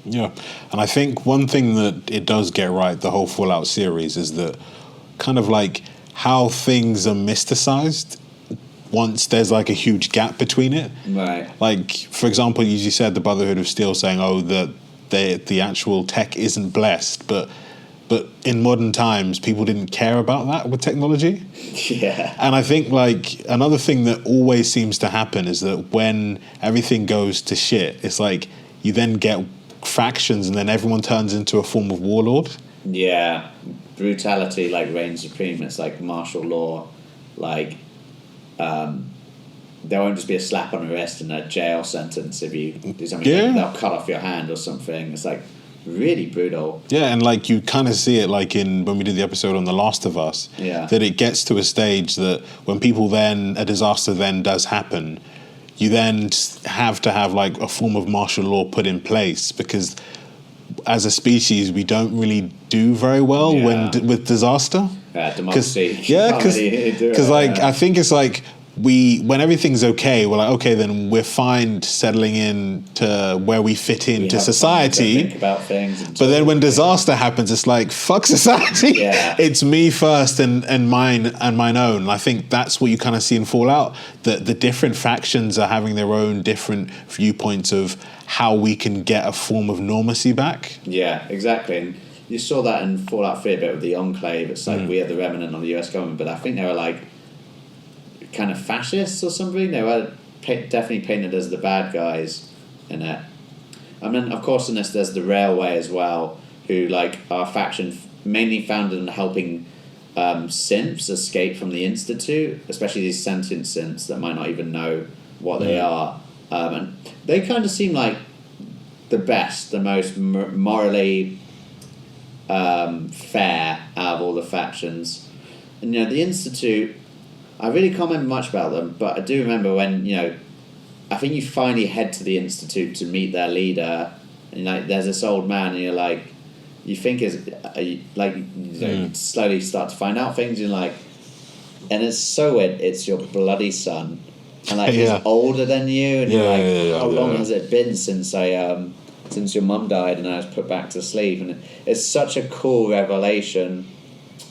Yeah, and I think one thing that it does get right, the whole Fallout series, is that kind of like how things are mysticized once there's like a huge gap between it. Right. Like, for example, as you said, the Brotherhood of Steel saying, that the actual tech isn't blessed, but But in modern times, people didn't care about that with technology. Yeah. And I think like another thing that always seems to happen is that when everything goes to shit, it's like you then get factions and then everyone turns into a form of warlord. Yeah. Brutality like reigns supreme. It's like martial law. Like there won't just be a slap on the wrist and a jail sentence if you do something. Yeah. Like, they'll cut off your hand or something. It's like really brutal. Yeah, and like you kind of see it like in when we did the episode on The Last of Us. Yeah. That it gets to a stage that when people then a disaster then does happen, you then have to have like a form of martial law put in place because as a species we don't really do very well with disaster. Yeah, democracy. Because like I think it's like when everything's okay, we're like, okay, then we're fine settling in to where we fit into society. Think about things. But then when disaster happens, it's like, fuck society. Yeah. It's me first and mine and mine own. And I think that's what you kind of see in Fallout, that the different factions are having their own different viewpoints of how we can get a form of normalcy back. Yeah, exactly. And you saw that in Fallout 3 a bit with the Enclave. It's like we are the remnant of the US government, but I think they were like kind of fascists or something. They were definitely painted as the bad guys in it. And then, of course, in this, there's the Railway as well, who like are a faction mainly founded on helping synths escape from the Institute, especially these sentient synths that might not even know what they are. And they kind of seem like the best, the most morally fair out of all the factions. And, the Institute, I really can't remember much about them, but I do remember when, I think you finally head to the Institute to meet their leader, and like there's this old man, and you're like, you think you slowly start to find out things, and you're like, and it's so weird, it's your bloody son, and like he's older than you, and you're like, how long has it been since since your mum died and I was put back to sleep? And it's such a cool revelation,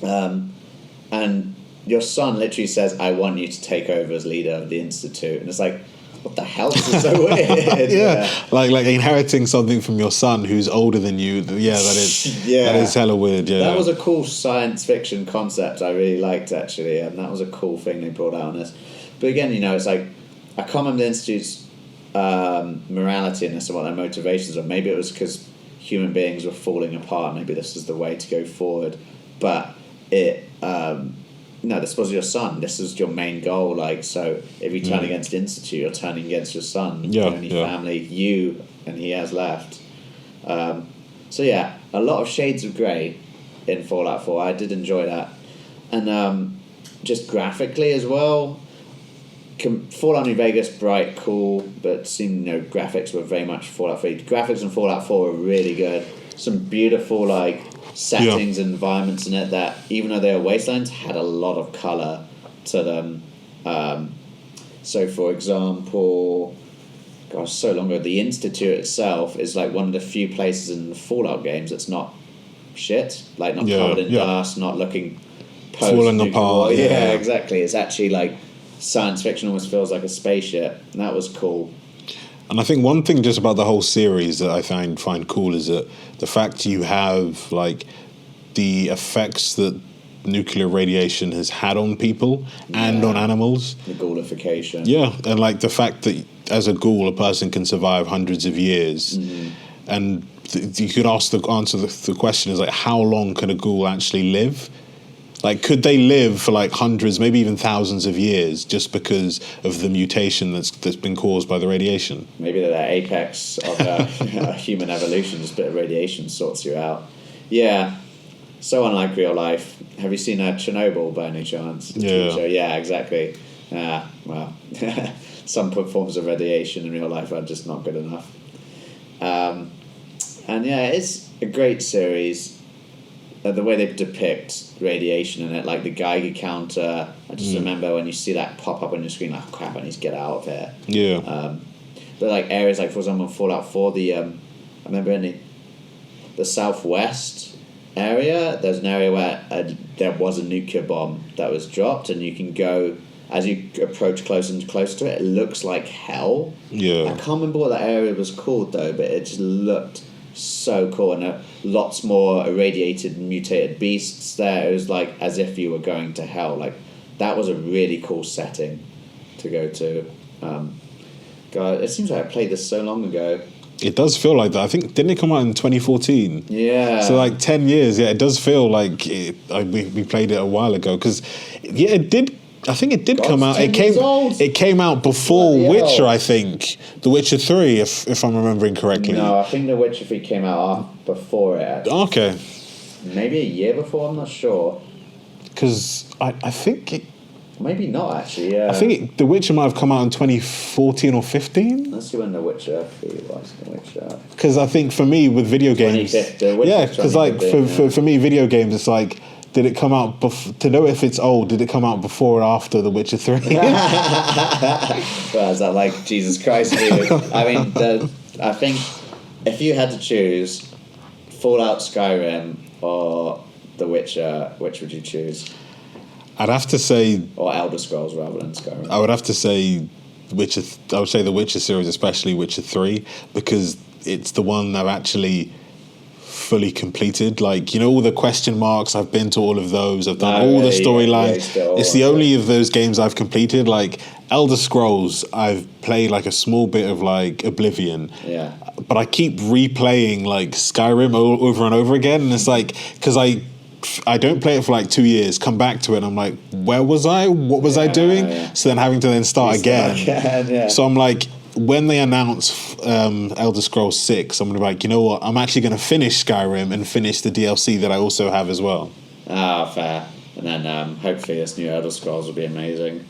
and your son literally says, I want you to take over as leader of the Institute. And it's like, what the hell? This is so weird. Like inheriting something from your son who's older than you. That is hella weird. That was a cool science fiction concept I really liked, actually, and that was a cool thing they brought out on this. But again, it's like, I can't remember the Institute's morality in this and what their motivations are. Maybe it was because human beings were falling apart. Maybe this is the way to go forward. But it... no, this was your son. This is your main goal. Like, so if you turn against the Institute, you're turning against your son. The only family you and he has left. So yeah, a lot of shades of grey in Fallout 4. I did enjoy that, and just graphically as well. Fallout New Vegas, bright, cool, but seemed graphics were very much Fallout 3. Graphics in Fallout 4 were really good. Some beautiful settings and environments in it that, even though they were wastelands, had a lot of colour to them. So, for example, gosh, so long ago, the Institute itself is like one of the few places in the Fallout games that's not shit, like not covered in dust, not looking falling apart. Yeah, exactly. It's actually like science fiction, almost feels like a spaceship, and that was cool. And I think one thing just about the whole series that I find cool is that the fact you have like the effects that nuclear radiation has had on people and on animals. The ghoulification. Yeah, and like the fact that as a ghoul a person can survive hundreds of years. And you could answer the question is like, how long can a ghoul actually live? Like, could they live for like hundreds, maybe even thousands of years just because of the mutation that's been caused by the radiation? Maybe they're the apex of human evolution. Just a bit of radiation sorts you out. Yeah, so unlike real life. Have you seen Chernobyl by any chance? Yeah, exactly. Well, some forms of radiation in real life are just not good enough. And yeah, it's a great series. The way they depict radiation in it, like the Geiger counter. I just remember when you see that pop up on your screen, like, oh, crap, I need to get out of here. Yeah. But like areas like, for example, in Fallout 4, I remember in the southwest area, there's an area where there was a nuclear bomb that was dropped, and you can go, as you approach closer and closer to it, it looks like hell. Yeah. I can't remember what that area was called though, but it just looked so cool, and lots more irradiated, mutated beasts there. It was like as if you were going to hell. Like that was a really cool setting to go to. God, it seems like I played this so long ago. It does feel like that. I think, didn't it come out in 2014? Yeah. So like 10 years, yeah, it does feel like we played it a while ago. Because, yeah, it did, I think it did come out. It came out before Witcher, I think. The Witcher 3, if I'm remembering correctly. No, I think The Witcher 3 came out before it, actually. Okay. Maybe a year before, I'm not sure. Because I think it... Maybe not, actually, yeah. I think The Witcher might have come out in 2014 or 15. Let's see when The Witcher 3 was. Because I think for me, with video games... Yeah, because like for me, video games, it's like, did it come out... to know if it's old, did it come out before or after The Witcher 3? Well, is that like Jesus Christ, dude? I mean, I think if you had to choose Fallout, Skyrim, or The Witcher, which would you choose? I'd have to say... Or Elder Scrolls rather than Skyrim. I would have to say Witcher... I would say the Witcher series, especially Witcher 3, because it's the one I've actually fully completed. Like, you know, all the question marks, I've been to all of those. I've done all the storylines. It's the only of those games I've completed. Like, Elder Scrolls, I've played like a small bit of like Oblivion. Yeah. But I keep replaying like Skyrim over and over again. And it's like, because I don't play it for like 2 years, come back to it, and I'm like, where was I? What was I doing? Yeah. So then having to then start again. Yeah. So I'm like, when they announce Elder Scrolls 6, I'm going to be like, you know what? I'm actually going to finish Skyrim and finish the DLC that I also have as well. Ah, fair. And then hopefully this new Elder Scrolls will be amazing.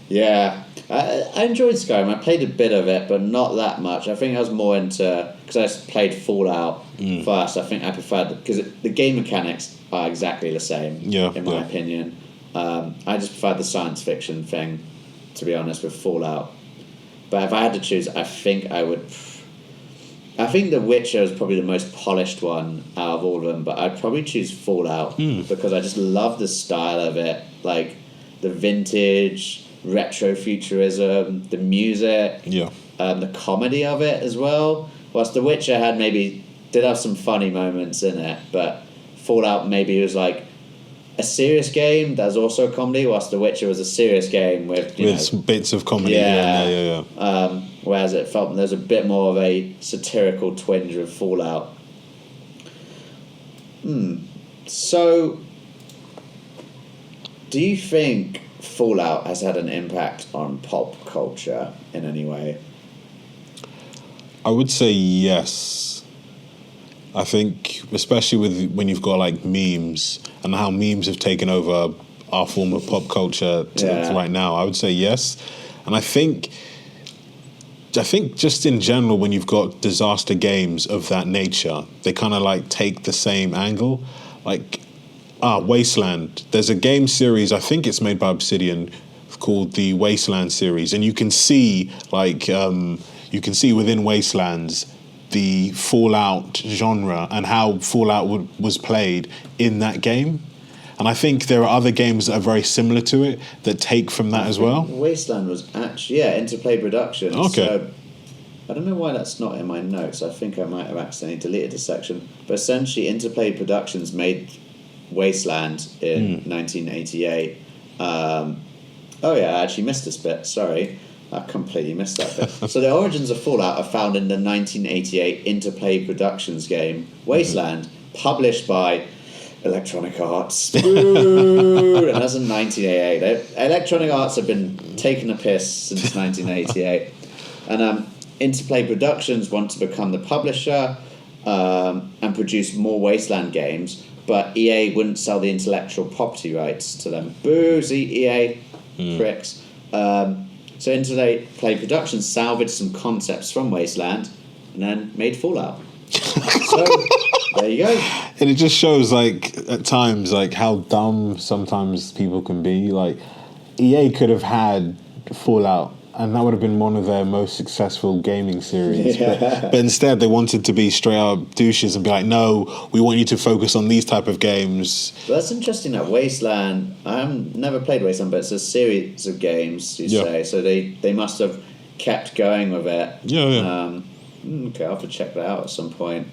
Yeah. I enjoyed Skyrim. I played a bit of it, but not that much. I think I was more into... Because I played Fallout first. I think I preferred... Because the game mechanics are exactly the same, in my opinion. I just preferred the science fiction thing, to be honest, with Fallout. But if I had to choose, I think I would... I think The Witcher is probably the most polished one out of all of them, but I'd probably choose Fallout because I just love the style of it. Like, the vintage... Retro-Futurism, the music, the comedy of it as well. Whilst The Witcher did have some funny moments in it, but Fallout maybe was like a serious game that's also a comedy, whilst The Witcher was a serious game with some bits of comedy. Yeah. Whereas it felt there's a bit more of a satirical twinge with Fallout. So, do you think Fallout has had an impact on pop culture in any way? I would say yes. I think, especially when you've got like memes and how memes have taken over our form of pop culture right now, I would say yes. And I think just in general, when you've got disaster games of that nature, they kind of like take the same angle. Like, Wasteland. There's a game series, I think it's made by Obsidian, called the Wasteland series, and you can see within Wastelands the Fallout genre and how Fallout was played in that game. And I think there are other games that are very similar to it that take from that as well. Wasteland was actually Interplay Productions. Okay. So I don't know why that's not in my notes. I think I might have accidentally deleted a section. But essentially, Interplay Productions made Wasteland in 1988. I actually missed this bit. Sorry, I completely missed that bit. So the origins of Fallout are found in the 1988 Interplay Productions game Wasteland, published by Electronic Arts. And that's in 1988. Electronic Arts have been taking a piss since 1988. And Interplay Productions want to become the publisher and produce more Wasteland games, but EA wouldn't sell the intellectual property rights to them. Boo, see, EA, pricks. So Interplay Productions salvaged some concepts from Wasteland and then made Fallout. So, there you go. And it just shows, like, at times, like, how dumb sometimes people can be. Like, EA could have had Fallout, and that would have been one of their most successful gaming series. Yeah. But instead, they wanted to be straight up douches and be like, no, we want you to focus on these type of games. But that's interesting that Wasteland, I've never played Wasteland, but it's a series of games, you say. So they must have kept going with it. Yeah. Okay, I'll have to check that out at some point.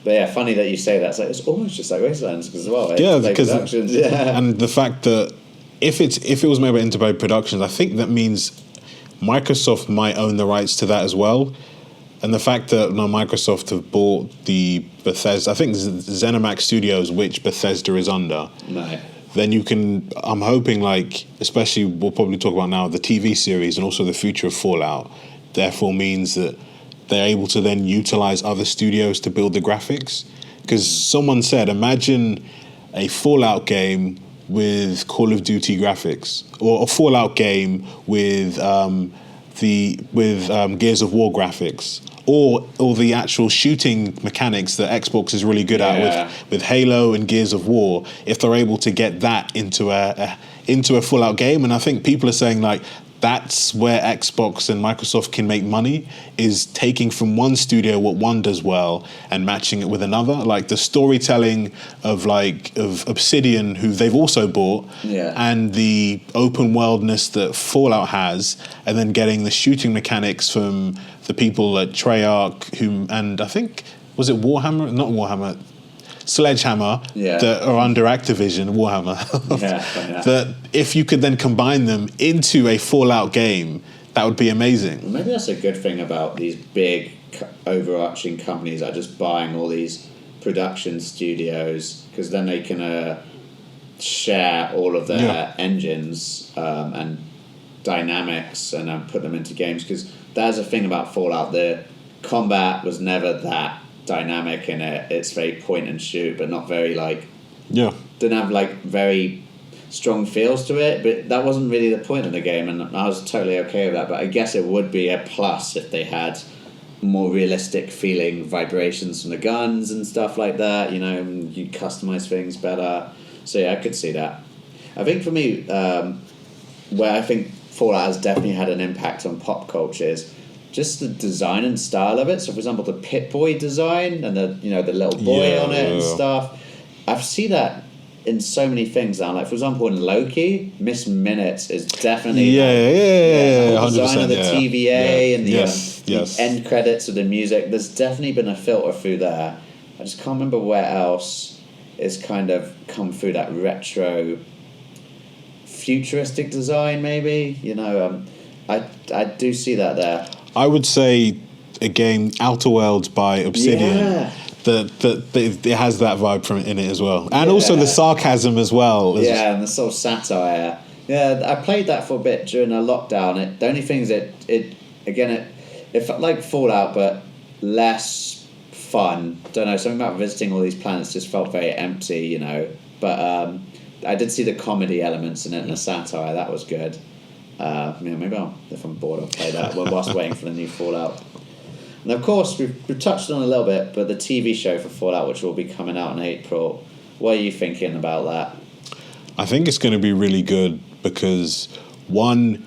But yeah, funny that you say that. It's like it's almost just like Wastelands as well. Right? Yeah, Interplay because Productions, yeah. and the fact that if it was made by Interplay Productions, I think that means Microsoft might own the rights to that as well. And the fact that Microsoft have bought the Bethesda, I think ZeniMax Studios, which Bethesda is under. Right. Then you can. I'm hoping, like, especially we'll probably talk about now the TV series and also the future of Fallout. Therefore, means that they're able to then utilize other studios to build the graphics. Because someone said, imagine a Fallout game with Call of Duty graphics, or a Fallout game with Gears of War graphics, or the actual shooting mechanics that Xbox is really good at with Halo and Gears of War. If they're able to get that into a Fallout game, and I think people are saying like that's where Xbox and Microsoft can make money, is taking from one studio what one does well and matching it with another. Like the storytelling of Obsidian, who they've also bought, and the open worldness that Fallout has, and then getting the shooting mechanics from the people at Treyarch, and I think, was it Warhammer? Not Warhammer. Sledgehammer, that are under Activision, Warhammer, that if you could then combine them into a Fallout game, that would be amazing. Well, maybe that's a good thing about these big overarching companies that are just buying all these production studios, because then they can share all of their engines and dynamics and put them into games, because that's a thing about Fallout. The combat was never that dynamic in it. It's very point and shoot, but not very didn't have very strong feels to it, but that wasn't really the point of the game, and I was totally okay with that. But I guess it would be a plus if they had more realistic feeling vibrations from the guns and stuff like that, you know, and you customize things better. So yeah, I could see that. I think for me, where I think Fallout has definitely had an impact on pop culture is just the design and style of it. So, for example, the Pip-Boy design and the little boy on it and stuff. I've seen that in so many things now. Like, for example, in Loki, Miss Minutes is definitely the design of the TVA and the end credits of the music. There's definitely been a filter through there. I just can't remember where else it's kind of come through that retro futuristic design, maybe. You know, I do see that there. I would say, again, Outer Worlds by Obsidian, that it has that vibe from in it as well. And also the sarcasm as well. Yeah, and the sort of satire. Yeah, I played that for a bit during a lockdown. The only thing is it felt like Fallout, but less fun. Don't know, something about visiting all these planets just felt very empty, you know. But I did see the comedy elements in it and the satire. That was good. Maybe if I'm bored, I'll play that whilst waiting for the new Fallout. And of course, we've touched on it a little bit, but the TV show for Fallout, which will be coming out in April, what are you thinking about that? I think it's going to be really good because, one,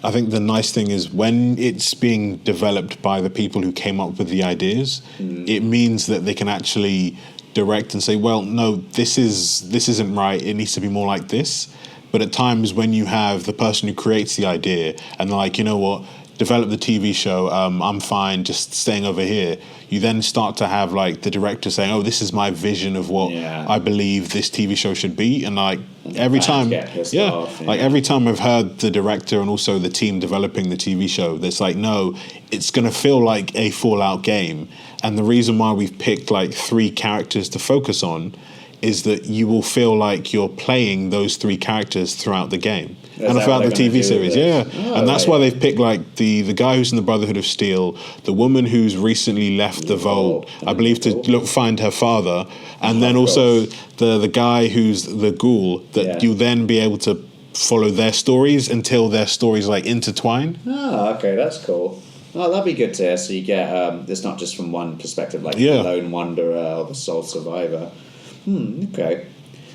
I think the nice thing is when it's being developed by the people who came up with the ideas, it means that they can actually direct and say, well, no, this isn't right, it needs to be more like this. But at times when you have the person who creates the idea and they're like, you know what, develop the TV show, I'm fine just staying over here, you then start to have like the director saying, oh, this is my vision of what I believe this TV show should be. And like every time, every time I've heard the director and also the team developing the TV show, that's like, no, it's going to feel like a Fallout game. And the reason why we've picked like 3 characters to focus on is that you will feel like you're playing those 3 characters throughout the game and throughout the TV series. And that's why they've picked like the guy who's in the Brotherhood of Steel, the woman who's recently left the Vault, I believe to find her father, and then also the guy who's the ghoul, that you'll then be able to follow their stories until their stories like intertwine. Oh, okay, that's cool. Oh, that'd be good to hear. So you get it's not just from one perspective, like the lone wanderer or the sole survivor. Okay.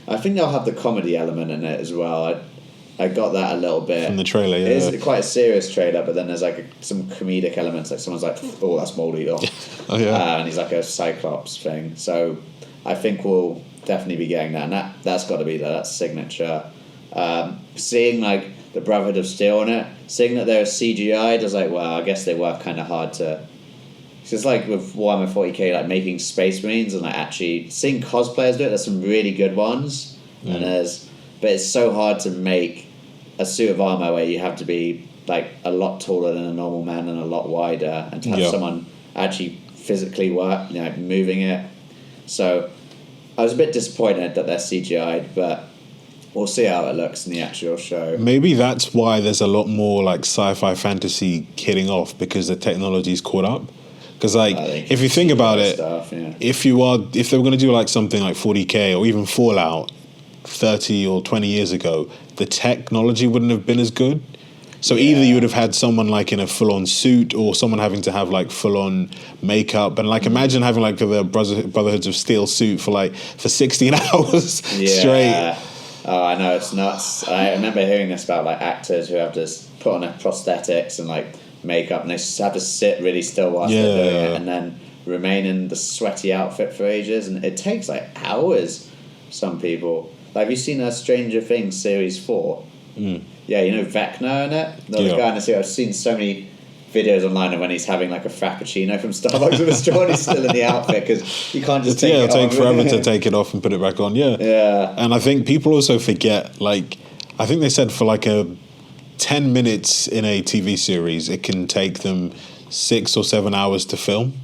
I think they'll have the comedy element in it as well. I got that a little bit. From the trailer, yeah. It is quite a serious trailer, but then there's like some comedic elements. Like someone's like, oh, that's Moldy. And he's like a Cyclops thing. So I think we'll definitely be getting that. And that's got to be there. That's signature. Seeing like the Brotherhood of Steel in it, seeing that they're CGI'd, I was like, well, I guess they work kind of hard to Just like with Warhammer 40k, like making Space Marines and like actually seeing cosplayers do it. There's some really good ones, but it's so hard to make a suit of armor where you have to be like a lot taller than a normal man and a lot wider, and to have someone actually physically work, moving it. So I was a bit disappointed that they're CGI'd, but we'll see how it looks in the actual show. Maybe that's why there's a lot more like sci-fi fantasy hitting off, because the technology's caught up. Because like, if you think about it, if they were going to do like something like 40k or even Fallout 30 or 20 years ago, the technology wouldn't have been as good. So either you would have had someone like in a full-on suit, or someone having to have like full-on makeup, and like imagine having like the Brotherhoods of Steel suit for 16 hours straight. Oh, I know, it's nuts. I remember hearing this about like actors who have to put on their prosthetics and like makeup, and they just have to sit really still whilst they're doing it, and then remain in the sweaty outfit for ages, and it takes like hours. Some people, like, have you seen Stranger Things series 4? Yeah, you know Vecna in it? The guy in the series. I've seen so many videos online of when he's having like a frappuccino from Starbucks with a straw and he's still in the outfit, because you can't just take it off. It'll take forever to take it off and put it back on, Yeah. And I think people also forget, like, I think they said for like 10 minutes in a TV series, it can take them 6 or 7 hours to film.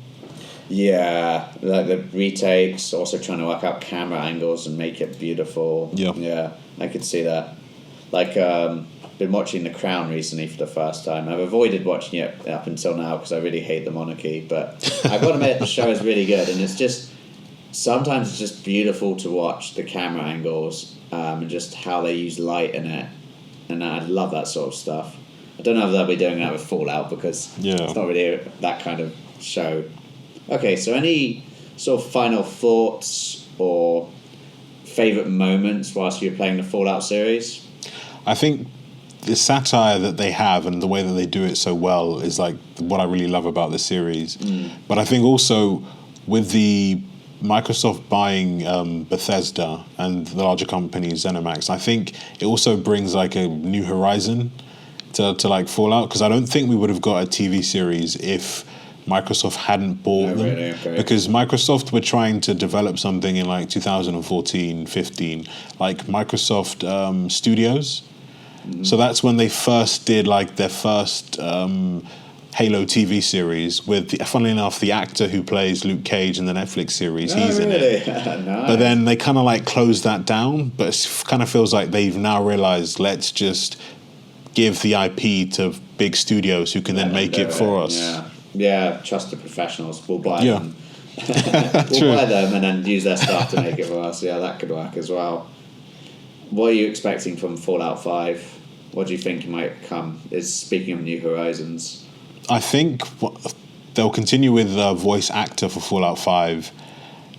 Yeah, like the retakes, also trying to work out camera angles and make it beautiful. Yeah, I could see that. Like, been watching The Crown recently for the first time. I've avoided watching it up until now because I really hate the monarchy, but I've got to admit the show is really good, and it's just, sometimes it's just beautiful to watch the camera angles and just how they use light in it, and I love that sort of stuff. I don't know if they'll be doing that with Fallout, because it's not really that kind of show. Okay, so any sort of final thoughts or favourite moments whilst you're playing the Fallout series? I think the satire that they have and the way that they do it so well is like what I really love about the series. But I think also with the Microsoft buying Bethesda and the larger company ZeniMax, I think it also brings like a new horizon to like Fallout, because I don't think we would have got a TV series if Microsoft hadn't bought them. Really? Okay. Because Microsoft were trying to develop something in like 2014, 15, like Microsoft Studios. So that's when they first did like their first Halo TV series with, funnily enough, the actor who plays Luke Cage in the Netflix series. He's in it. Nice. But then they kind of like closed that down. But it kind of feels like they've now realized, let's just give the IP to big studios who can then make it for us. Yeah, trust the professionals. We'll buy them. We'll buy them and then use their stuff to make it for us. Yeah, that could work as well. What are you expecting from Fallout 5? What do you think might come? Speaking of New Horizons. I think they'll continue with the voice actor for Fallout 5.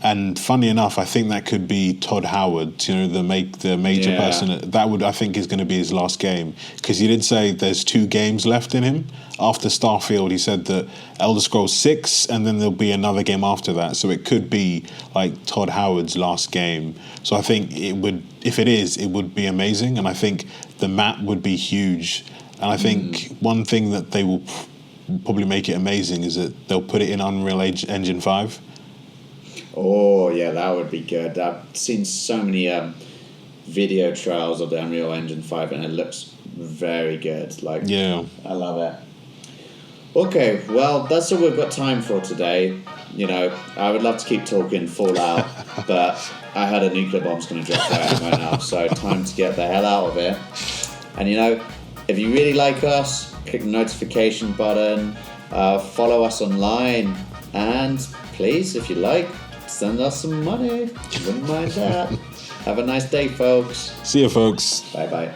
And funny enough, I think that could be Todd Howard, the major person. That I think is going to be his last game, because he did say there's 2 games left in him. After Starfield, he said that Elder Scrolls 6, and then there'll be another game after that. So it could be like Todd Howard's last game. So I think it would, if it is, it would be amazing. And I think the map would be huge. And I think one thing that they will probably make it amazing is that they'll put it in Unreal Engine 5. Oh, yeah, that would be good. I've seen so many video trials of the Unreal Engine 5, and it looks very good. I love it. Okay, well, that's all we've got time for today. I would love to keep talking Fallout, but I heard a nuclear bomb's going to drop right now, so time to get the hell out of here. And, if you really like us, click the notification button, follow us online, and please, if you like, send us some money. Wouldn't mind that. Have a nice day, folks. See you, folks. Bye-bye.